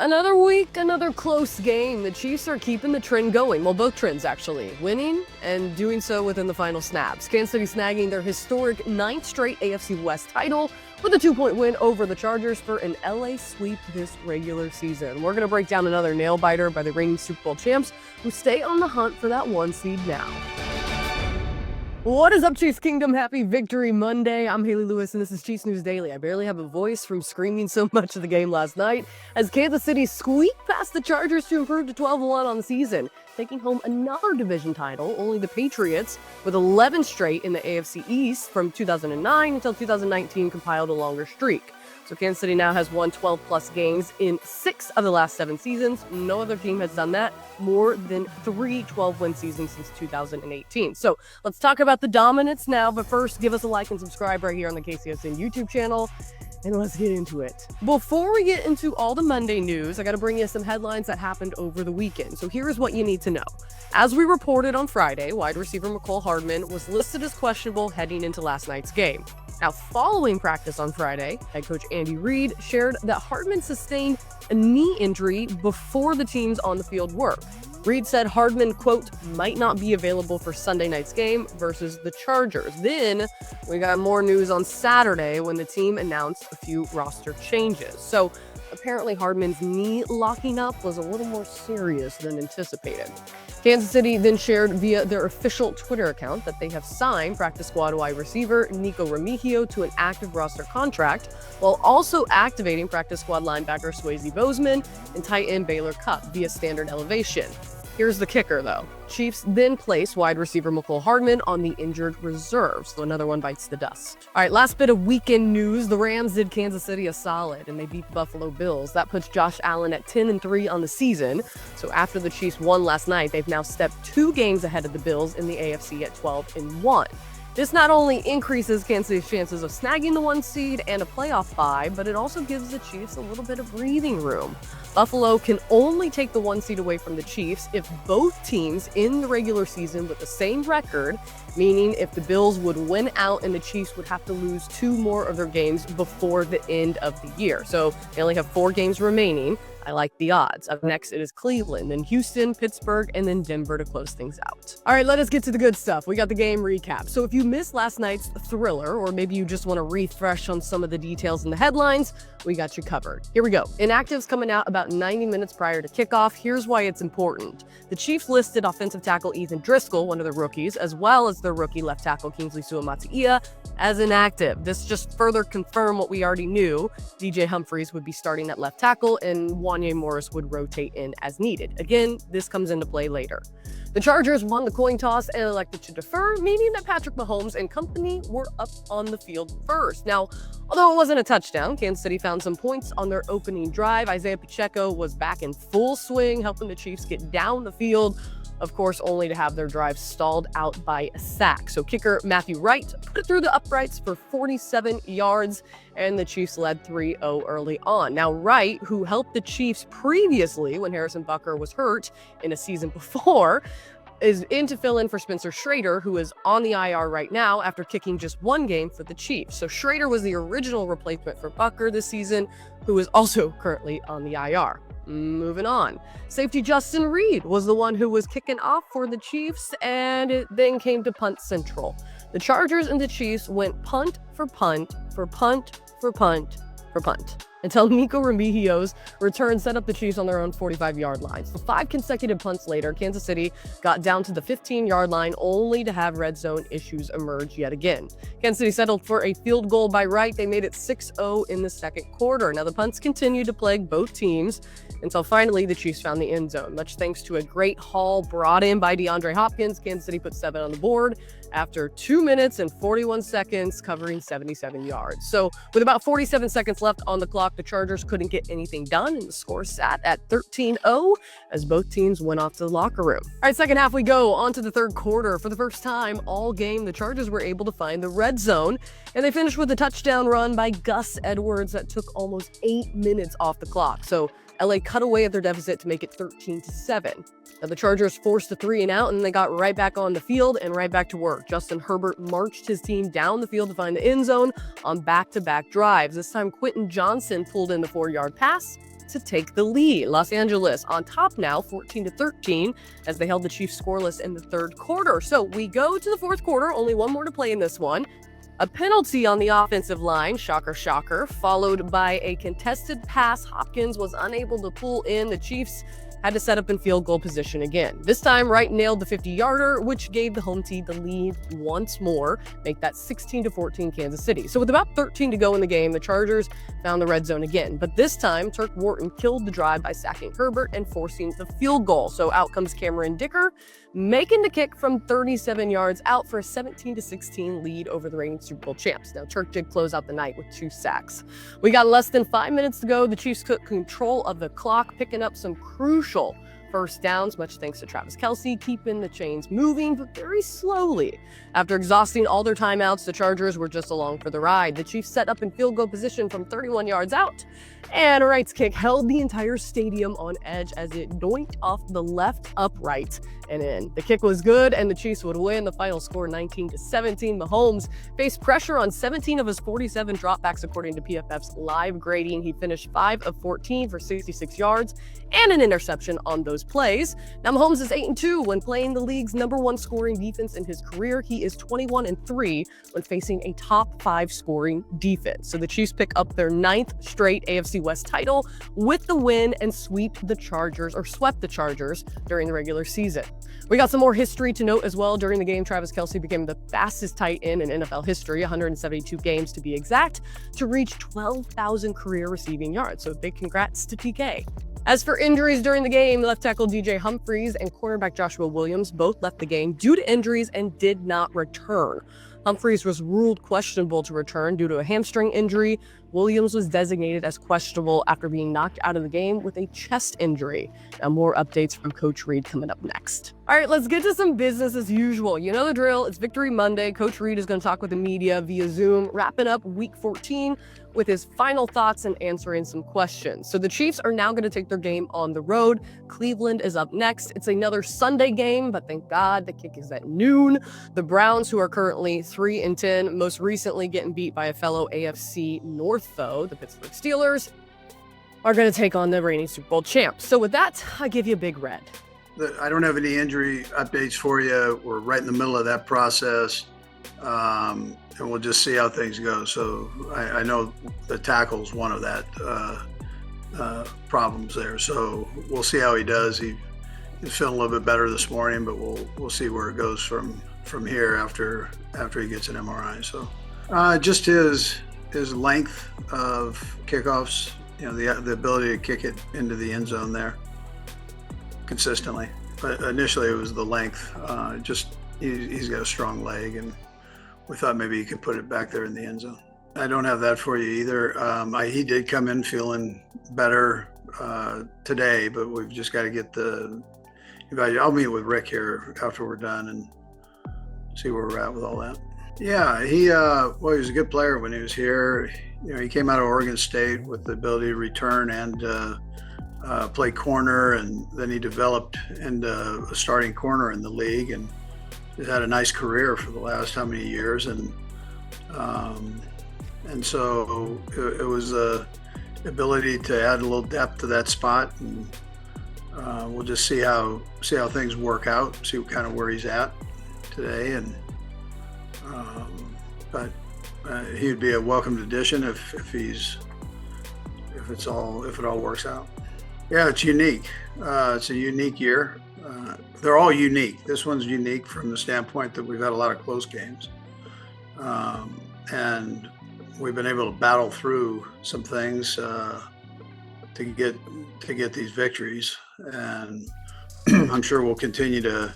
Another week, another close game. The Chiefs are keeping the trend going. Well, both trends actually. Winning and doing so within the final snaps. Kansas City snagging their historic 9th straight AFC West title with a 2-point win over the Chargers for an LA sweep this regular season. We're going to break down another nail-biter by the reigning Super Bowl champs who stay on the hunt for that 1 seed now. What is up, Chiefs Kingdom? Happy Victory Monday. I'm Hayley Lewis, and this is Chiefs News Daily. I barely have a voice from screaming so much of the game last night as Kansas City squeaked past the Chargers to improve to 12-1 on the season, taking home another division title. Only the Patriots, with 11 straight in the AFC East from 2009 until 2019, compiled a longer streak. So Kansas City now has won 12-plus games in 6 of the last 7 seasons. No other team has done that. More than 3 12-win seasons since 2018. So let's talk about the dominance now. But first, give us a like and subscribe right here on the KCSN YouTube channel. And let's get into it. Before we get into all the Monday news, I got to bring you some headlines that happened over the weekend. So here's what you need to know. As we reported on Friday, wide receiver Mecole Hardman was listed as questionable heading into last night's game. Now, following practice on Friday, head coach Reid shared that Hardman sustained a knee injury before the team's on-the-field work. Reid said Hardman, quote, might not be available for Sunday night's game versus the Chargers. Then we got more news on Saturday when the team announced a few roster changes. So apparently Hardman's knee locking up was a little more serious than anticipated. Kansas City then shared via their official Twitter account that they have signed practice squad wide receiver Nico Remigio to an active roster contract, while also activating practice squad linebacker Swayze Bozeman and tight end Baylor Cupp via standard elevation. Here's the kicker, though. Chiefs then place wide receiver Mecole Hardman on the injured reserve, so another one bites the dust. All right, last bit of weekend news. The Rams did Kansas City a solid, and they beat the Buffalo Bills. That puts Josh Allen at 10-3 on the season. So after the Chiefs won last night, they've now stepped 2 games ahead of the Bills in the AFC at 12-1. This not only increases Kansas City's chances of snagging the 1 seed and a playoff bye, but it also gives the Chiefs a little bit of breathing room. Buffalo can only take the 1 seed away from the Chiefs if both teams in the regular season with the same record, meaning if the Bills would win out and the Chiefs would have to lose 2 more of their games before the end of the year. So they only have 4 games remaining. I like the odds. Up next, it is Cleveland, then Houston, Pittsburgh, and then Denver to close things out. All right, let us get to the good stuff. We got the game recap. So if you missed last night's thriller, or maybe you just want to refresh on some of the details in the headlines, we got you covered. Here we go. Inactives coming out about 90 minutes prior to kickoff. Here's why it's important. The Chiefs listed offensive tackle Ethan Driscoll, one of the rookies, as well as their rookie left tackle Kingsley Suamataia, as inactive. This just further confirmed what we already knew. DJ Humphries would be starting at left tackle, and Wanye Morris would rotate in as needed. Again, this comes into play later. The Chargers won the coin toss and elected to defer, meaning that Patrick Mahomes and company were up on the field first. Now, although it wasn't a touchdown, Kansas City found some points on their opening drive. Isaiah Pacheco was back in full swing, helping the Chiefs get down the field, of course, only to have their drive stalled out by a sack. So kicker Matthew Wright put it through the uprights for 47 yards, and the Chiefs led 3-0 early on. Now, Wright, who helped the Chiefs previously when Harrison Butker was hurt in a season before, is in to fill in for Spencer Schrader, who is on the IR right now after kicking just 1 game for the Chiefs. So Schrader was the original replacement for Butker this season, who is also currently on the IR. Moving on. Safety Justin Reid was the one who was kicking off for the Chiefs, and it then came to punt central. The Chargers and the Chiefs went punt for punt for punt for punt for punt until Nico Remigio's return set up the Chiefs on their own 45-yard line. So 5 consecutive punts later, Kansas City got down to the 15-yard line only to have red zone issues emerge yet again. Kansas City settled for a field goal by Wright. They made it 6-0 in the second quarter. Now the punts continued to plague both teams until finally the Chiefs found the end zone. Much thanks to a great haul brought in by DeAndre Hopkins, Kansas City put 7 on the board after 2 minutes and 41 seconds, covering 77 yards. So with about 47 seconds left on the clock, the Chargers couldn't get anything done, and the score sat at 13-0 as both teams went off to the locker room. All right, second half we go. On to the third quarter. For the first time all game, the Chargers were able to find the red zone, and they finished with a touchdown run by Gus Edwards that took almost 8 minutes off the clock. So LA cut away at their deficit to make it 13-7. Now the Chargers forced a 3 and out, and they got right back on the field and right back to work. Justin Herbert marched his team down the field to find the end zone on back-to-back drives. This time, Quentin Johnson pulled in the 4-yard pass to take the lead. Los Angeles on top now, 14-13, as they held the Chiefs scoreless in the third quarter. So we go to the fourth quarter, only one more to play in this one. A penalty on the offensive line, shocker, shocker, followed by a contested pass. Hopkins was unable to pull in. The Chiefs had to set up in field goal position again. This time, Wright nailed the 50-yarder, which gave the home team the lead once more, make that 16-14 Kansas City. So with about 13 to go in the game, the Chargers found the red zone again. But this time, Turk Wharton killed the drive by sacking Herbert and forcing the field goal. So out comes Cameron Dicker, making the kick from 37 yards out for a 17-16 lead over the reigning Super Bowl champs. Now, Turk did close out the night with 2 sacks. We got less than 5 minutes to go. The Chiefs took control of the clock, picking up some crucial first downs, much thanks to Travis Kelce, keeping the chains moving, but very slowly. After exhausting all their timeouts, the Chargers were just along for the ride. The Chiefs set up in field goal position from 31 yards out, and Wright's kick held the entire stadium on edge as it doinked off the left upright and in. The kick was good, and the Chiefs would win. The final score 19-17. Mahomes faced pressure on 17 of his 47 dropbacks, according to PFF's live grading. He finished 5 of 14 for 66 yards and an interception on those plays. Now, Mahomes is 8-2 when playing the league's #1 scoring defense in his career. He is 21-3 when facing a top 5 scoring defense. So the Chiefs pick up their 9th straight AFC West title with the win and swept the Chargers during the regular season. We got some more history to note as well. During the game, Travis Kelce became the fastest tight end in NFL history, 172 games to be exact, to reach 12,000 career receiving yards. So big congrats to TK. As for injuries during the game, left tackle DJ Humphries and cornerback Joshua Williams both left the game due to injuries and did not return. Humphries was ruled questionable to return due to a hamstring injury. Williams was designated as questionable after being knocked out of the game with a chest injury. Now, more updates from Coach Reid coming up next. All right, let's get to some business as usual. You know the drill. It's Victory Monday. Coach Reid is going to talk with the media via Zoom, wrapping up Week 14 with his final thoughts and answering some questions. So the Chiefs are now going to take their game on the road. Cleveland is up next. It's another Sunday game, but thank God the kick is at noon. The Browns, who are currently 3-10, most recently getting beat by a fellow AFC North foe, the Pittsburgh Steelers, are going to take on the reigning Super Bowl champs. So with that, I give you a big red. I don't have any injury updates for you. We're right in the middle of that process, and we'll just see how things go. So I know the tackle's one of that problems there. So we'll see how he does. He's feeling a little bit better this morning, but we'll see where it goes from here after he gets an MRI. So just his length of kickoffs, you know, the ability to kick it into the end zone there consistently. But initially it was the length. He's got a strong leg, and we thought maybe he could put it back there in the end zone. I don't have that for you either. He did come in feeling better today, but we've just got to get the evaluation. I'll meet with Rick here after we're done and see where we're at with all that. Yeah, he was a good player when he was here. You know, he came out of Oregon State with the ability to return and play corner, and then he developed into a starting corner in the league, and he's had a nice career for the last how many years, and so it was the ability to add a little depth to that spot, and we'll just see how things work out, see kind of where he's at today, and but he would be a welcomed addition if it all works out. Yeah, it's unique. It's a unique year. They're all unique. This one's unique from the standpoint that we've had a lot of close games, and we've been able to battle through some things to get these victories, and I'm sure we'll continue to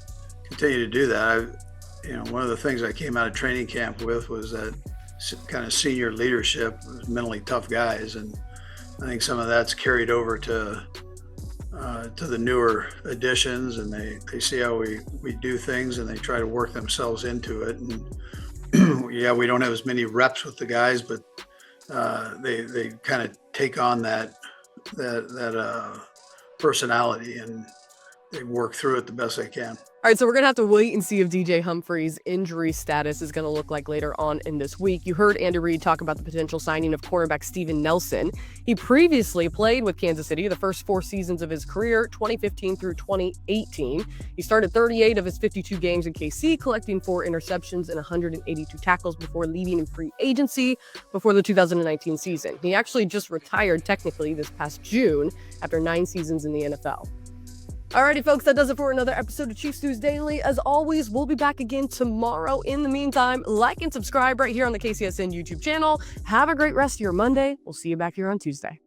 do that. One of the things I came out of training camp with was that kind of senior leadership, mentally tough guys, and I think some of that's carried over to the newer additions, and they see how we do things, and they try to work themselves into it. And yeah, we don't have as many reps with the guys, but they kind of take on that personality, and they work through it the best they can. All right, so we're going to have to wait and see if DJ Humphrey's injury status is going to look like later on in this week. You heard Andy Reid talk about the potential signing of cornerback Steven Nelson. He previously played with Kansas City the first 4 seasons of his career, 2015 through 2018. He started 38 of his 52 games in KC, collecting 4 interceptions and 182 tackles before leaving in free agency before the 2019 season. He actually just retired technically this past June after 9 seasons in the NFL. Alrighty, folks, that does it for another episode of Chiefs News Daily. As always, we'll be back again tomorrow. In the meantime, like and subscribe right here on the KCSN YouTube channel. Have a great rest of your Monday. We'll see you back here on Tuesday.